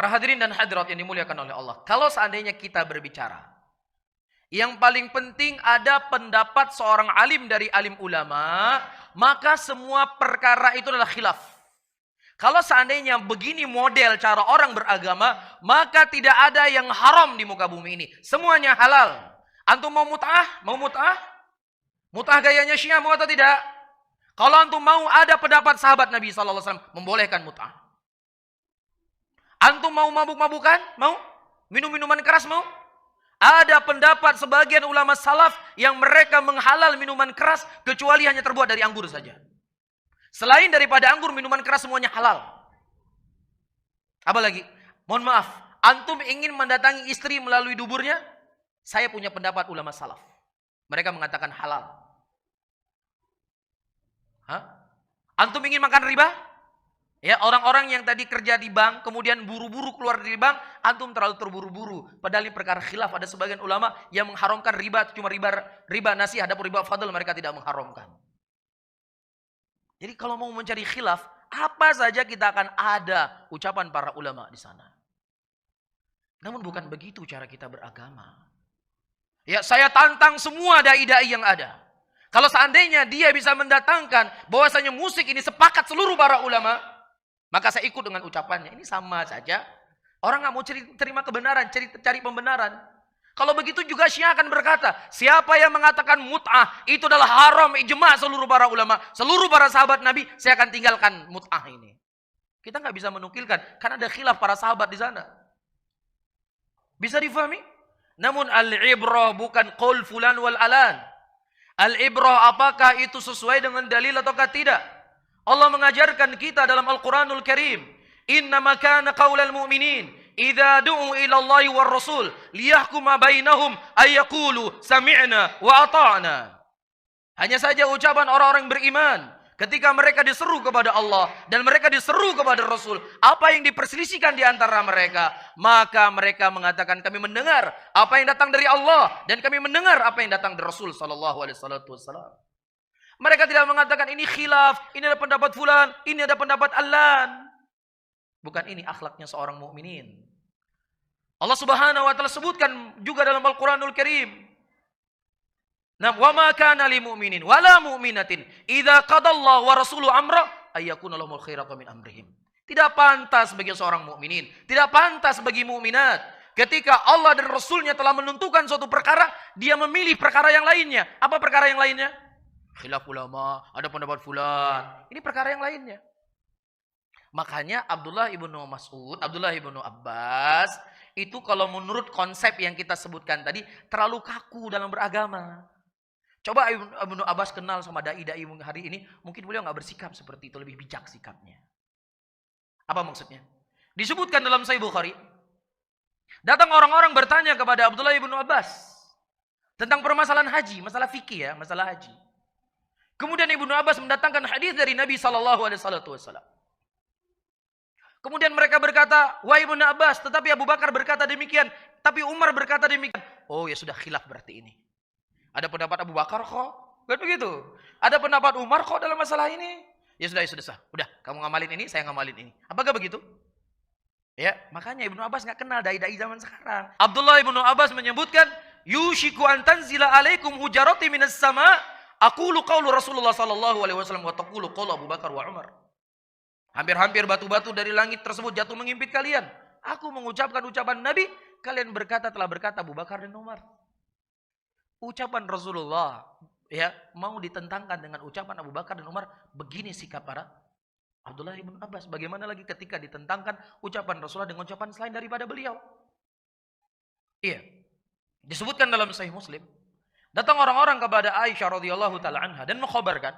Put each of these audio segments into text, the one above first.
Para hadirin dan hadirat yang dimuliakan oleh Allah. Kalau seandainya kita berbicara, yang paling penting ada pendapat seorang alim dari alim ulama, maka semua perkara itu adalah khilaf. Kalau seandainya begini model cara orang beragama, maka tidak ada yang haram di muka bumi ini. Semuanya halal. Antum mau mut'ah? Mau mut'ah? Mut'ah gayanya Syiah mau atau tidak? Kalau antum mau, ada pendapat sahabat Nabi SAW membolehkan mut'ah. Antum mau mabuk-mabukan? Mau? Minum-minuman keras mau? Ada pendapat sebagian ulama salaf yang mereka menghalal minuman keras kecuali hanya terbuat dari anggur saja. Selain daripada anggur, minuman keras semuanya halal. Apa lagi? Mohon maaf, antum ingin mendatangi istri melalui duburnya? Saya punya pendapat ulama salaf. Mereka mengatakan halal. Hah? Antum ingin makan riba? Ya, orang-orang yang tadi kerja di bank, kemudian buru-buru keluar dari bank, antum terlalu terburu-buru. Padahal ini perkara khilaf. Ada sebagian ulama yang mengharamkan riba, cuma riba nasi, adapun riba fadl mereka tidak mengharamkan. Jadi kalau mau mencari khilaf, apa saja kita akan ada ucapan para ulama di sana. Namun bukan begitu cara kita beragama. Ya, saya tantang semua dai-dai yang ada. Kalau seandainya dia bisa mendatangkan bahwasanya musik ini sepakat seluruh para ulama, maka saya ikut dengan ucapannya. Ini sama saja. Orang nggak mau terima kebenaran, cari pembenaran. Kalau begitu juga Syiah akan berkata, siapa yang mengatakan mut'ah itu adalah haram, ijma' seluruh para ulama, seluruh para sahabat Nabi, saya akan tinggalkan mut'ah ini. Kita nggak bisa menukilkan, karena ada khilaf para sahabat di sana. Bisa difahami? Namun al-ibrah bukan qaul fulan wal alan. Al-ibrah apakah itu sesuai dengan dalil ataukah tidak? Allah mengajarkan kita dalam Al-Quranul Karim, innama kana qaulal mu'minin idza du'u ila Allah war Rasul liyahkuma bainahum ayyaqulu sami'na wa ata'na. Hanya saja ucapan orang-orang beriman ketika mereka diseru kepada Allah dan mereka diseru kepada Rasul, apa yang diperselisihkan di antara mereka, maka mereka mengatakan kami mendengar apa yang datang dari Allah dan kami mendengar apa yang datang dari Rasul sallallahu alaihi wasallam. Mereka tidak mengatakan ini khilaf, ini ada pendapat fulan, ini ada pendapat allan. Bukan ini akhlaknya seorang mukminin. Allah Subhanahu wa taala sebutkan juga dalam Al-Qur'anul Karim. Nah, wa ma kana lil mu'minin wala mu'minatin idza qadallahu wa rasuluhu amra ayyakuna lahumul khiyaratu min amrihim. Tidak pantas bagi seorang mukminin, tidak pantas bagi mukminat ketika Allah dan Rasulnya telah menentukan suatu perkara, dia memilih perkara yang lainnya. Apa perkara yang lainnya? Khilaf ulama, ada pendapat fulan. Ini perkara yang lainnya. Makanya Abdullah ibnu Mas'ud, Abdullah ibnu Abbas, itu kalau menurut konsep yang kita sebutkan tadi, terlalu kaku dalam beragama. Coba Ibnu Abbas kenal sama dai-dai hari ini, mungkin beliau nggak bersikap seperti itu, lebih bijak sikapnya. Apa maksudnya? Disebutkan dalam Sahih Bukhari, datang orang-orang bertanya kepada Abdullah ibnu Abbas tentang permasalahan haji, masalah fikih ya, masalah haji. Kemudian Ibnu Abbas mendatangkan hadis dari Nabi SAW. Kemudian mereka berkata, wahai Ibnu Abbas, tetapi Abu Bakar berkata demikian, tapi Umar berkata demikian. Oh ya sudah, khilaf berarti ini. Ada pendapat Abu Bakar kok, kan begitu. Ada pendapat Umar kok dalam masalah ini. Ya sudah, udah kamu ngamalin ini, saya ngamalin ini. Apakah begitu? Ya, makanya Ibnu Abbas nggak kenal dai-dai zaman sekarang. Abdullah ibnu Abbas menyebutkan, yushiku an tanzila alaikum hujarati minas sama. Aqulu qaulu Rasulullah sallallahu alaihi wasallam wa taqulu qaulu Abu Bakar wa Umar. Hampir-hampir batu-batu dari langit tersebut jatuh mengimpit kalian. Aku mengucapkan ucapan Nabi, kalian telah berkata Abu Bakar dan Umar. Ucapan Rasulullah ya mau ditentangkan dengan ucapan Abu Bakar dan Umar, begini sikap para Abdullah ibn Abbas. Bagaimana lagi ketika ditentangkan ucapan Rasulullah dengan ucapan selain daripada beliau? Iya. Disebutkan dalam Sahih Muslim, datang orang-orang kepada Aisyah radhiyallahu taala anha dan mengkhabarkan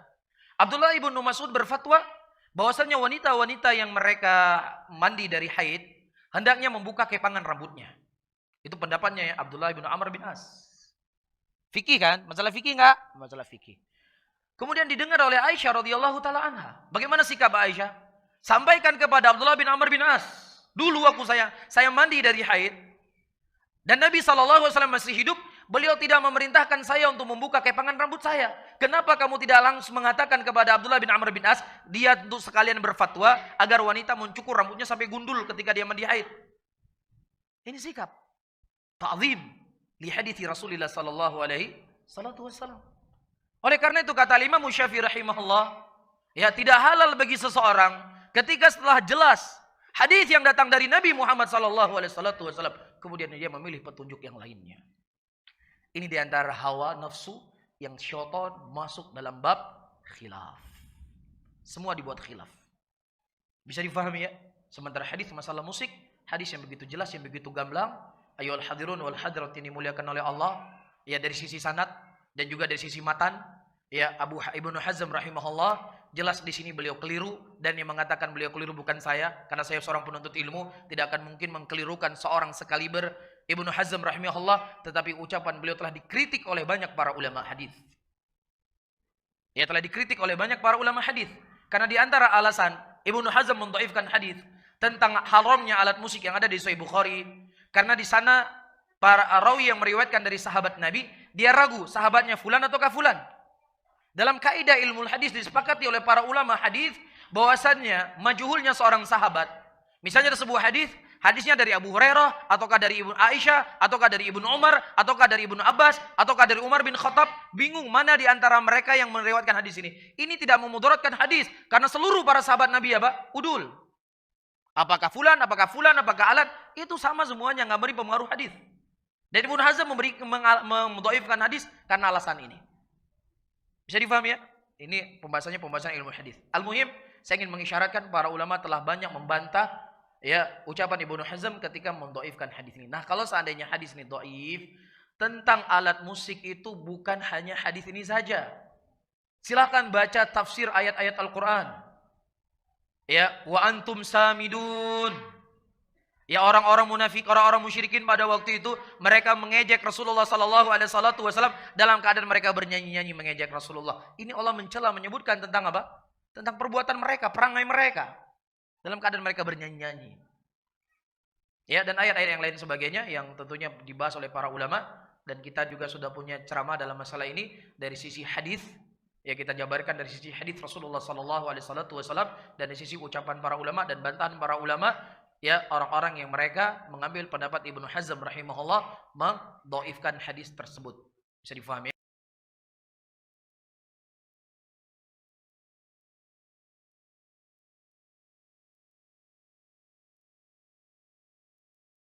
Abdullah ibnu Mas'ud berfatwa bahwasanya wanita-wanita yang mereka mandi dari haid hendaknya membuka kepangan rambutnya. Itu pendapatnya ya Abdullah ibnu Amr bin As. Fikih kan? Masalah fikih enggak? Masalah fikih. Kemudian didengar oleh Aisyah radhiyallahu taala anha. Bagaimana sikap Aisyah? Sampaikan kepada Abdullah bin Amr bin As. Dulu saya mandi dari haid dan Nabi SAW masih hidup. Beliau tidak memerintahkan saya untuk membuka kepangan rambut saya. Kenapa kamu tidak langsung mengatakan kepada Abdullah bin Amr bin As, dia untuk sekalian berfatwa agar wanita mencukur rambutnya sampai gundul ketika dia mandi haid? Ini sikap ta'zim li hadithi Rasulullah sallallahu alaihi wasallam. Oleh karena itu kata Imam Syafi'i rahimahullah, ya tidak halal bagi seseorang ketika setelah jelas hadis yang datang dari Nabi Muhammad sallallahu alaihi wasallam kemudian dia memilih petunjuk yang lainnya. Ini diantara hawa nafsu yang syaitan masuk dalam bab khilaf. Semua dibuat khilaf. Bisa difahami ya? Sementara hadis masalah musik, hadis yang begitu jelas, yang begitu gamblang, ayyuhal hadirun wal hadirat ini dimuliakan oleh Allah, ya dari sisi sanad dan juga dari sisi matan, ya Ibnu Hazm rahimahullah, jelas di sini beliau keliru, dan yang mengatakan beliau keliru bukan saya, karena saya seorang penuntut ilmu, tidak akan mungkin mengkelirukan seorang sekaliber Ibnu Hazm rahimahullah, tetapi ucapan beliau telah dikritik oleh banyak para ulama hadis. Ya, telah dikritik oleh banyak para ulama hadis. Karena di antara alasan Ibnu Hazm mendhaifkan hadis tentang haramnya alat musik yang ada di Sahih Bukhari, karena di sana para rawi yang meriwayatkan dari sahabat Nabi, dia ragu sahabatnya fulan ataukah fulan. Dalam kaidah ilmu hadis disepakati oleh para ulama hadis bahwasannya majhulnya seorang sahabat, misalnya ada sebuah hadis, hadisnya dari Abu Hurairah, ataukah dari Ibnu Aisyah, ataukah dari Ibnu Umar, ataukah dari Ibnu Abbas, ataukah dari Umar bin Khattab, bingung mana di antara mereka yang meriwayatkan hadis ini. Ini tidak memudaratkan hadis, karena seluruh para sahabat Nabi udul. Apakah fulan, apakah alat, itu sama semuanya, nggak beri pengaruh hadis. Dan Ibnu Hazm mendhaifkan hadis karena alasan ini. Bisa difahami ya? Ini pembahasan ilmu hadis. Al-muhim, saya ingin mengisyaratkan para ulama telah banyak membantah ya ucapan Ibnu Hazm ketika mendhaifkan hadis ini. Nah, kalau seandainya hadis ini dhaif, tentang alat musik itu bukan hanya hadis ini saja. Silakan baca tafsir ayat-ayat Al-Qur'an. Ya, wa antum samidun. Ya, orang-orang munafik, orang-orang musyrikin pada waktu itu mereka mengejek Rasulullah sallallahu alaihi wasallam dalam keadaan mereka bernyanyi-nyanyi mengejek Rasulullah. Ini Allah mencela, menyebutkan tentang apa? Tentang perbuatan mereka, perangai mereka dalam keadaan mereka bernyanyi-nyanyi. Ya, dan ayat-ayat yang lain sebagainya yang tentunya dibahas oleh para ulama, dan kita juga sudah punya ceramah dalam masalah ini dari sisi hadis. Ya, kita jabarkan dari sisi hadis Rasulullah sallallahu alaihi wasallam dan dari sisi ucapan para ulama dan bantahan para ulama, ya orang-orang yang mereka mengambil pendapat Ibnu Hazm rahimahullah mendhaifkan hadis tersebut. Bisa difahami?